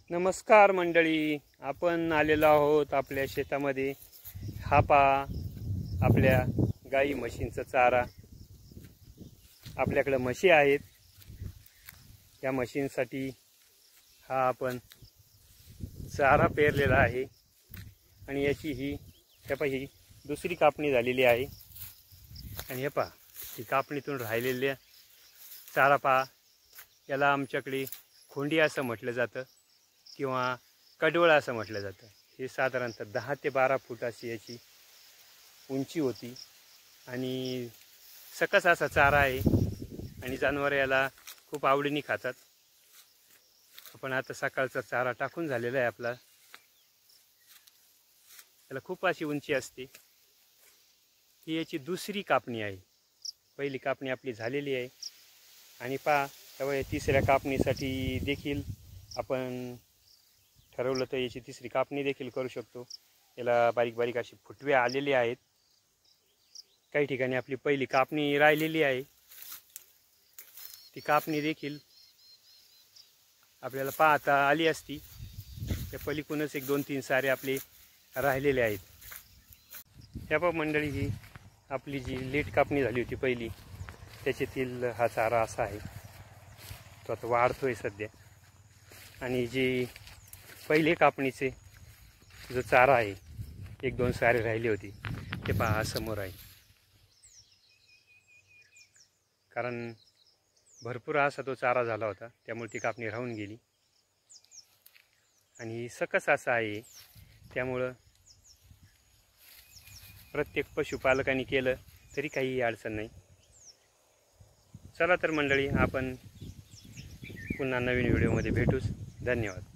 नमस्कार मंडळी, आपण आलेलो आहोत आपल्या शेतामध्ये. हा पहा आपल्या गाई म्हशींचा चारा. आपल्याकडे म्हशी आहेत. या म्हशींसाठी हा आपण चारा पेरलेला आहे आणि याची ही दुसरी कापणी झालेली आहे. आणि हे पहा, ही कापणीतून राहिलेल्या चारा पहा. याला आमच्याकडे खोंडी असं म्हटलं जातं किंवा कडवळ असं म्हटलं जातं. हे साधारणतः 10 ते 12 फूट अशी याची उंची होती आणि सकस असा चारा आहे आणि जनावरं याला खूप आवडीने खातात. आपण आता सकाळचा चारा टाकून झालेला आहे आपला. याला खूप अशी उंची असते. ही याची दुसरी कापणी आहे. पहिली कापणी आपली झालेली आहे आणि पहा तेव्हा तिसऱ्या कापणीसाठी देखील आपण ठरवलं तर याची तिसरी कापणी देखील करू शकतो. याला बारीक बारीक अशी फुटवे आलेले आहेत. काही ठिकाणी आपली पहिली कापणी राहिलेली आहे. ती कापणी देखील आपल्याला पाहता आली असती. त्या पलीकडूनच 1-2-3 सारे आपले राहिलेले आहेत. ह्या बघ मंडळी, ही आपली जी लेट कापणी झाली होती पहिली, त्याच्यातील हा चारा असा आहे. तो आता वाढतोय सध्या. आणि जी पहिले कापणीचे जो चारा आहे, 1-2 सारे राहिले होते, ते पहा समोर आहे. कारण भरपूर असा तो चारा झाला होता, त्यामुळे ती कापणी राहून गेली. आणि सकस असा आहे, त्यामुळं प्रत्येक पशुपालकांनी केलं तरी काही अडचण नाही. चला तर मंडळी, आपण पुन्हा नवीन व्हिडिओमध्ये भेटूच. धन्यवाद.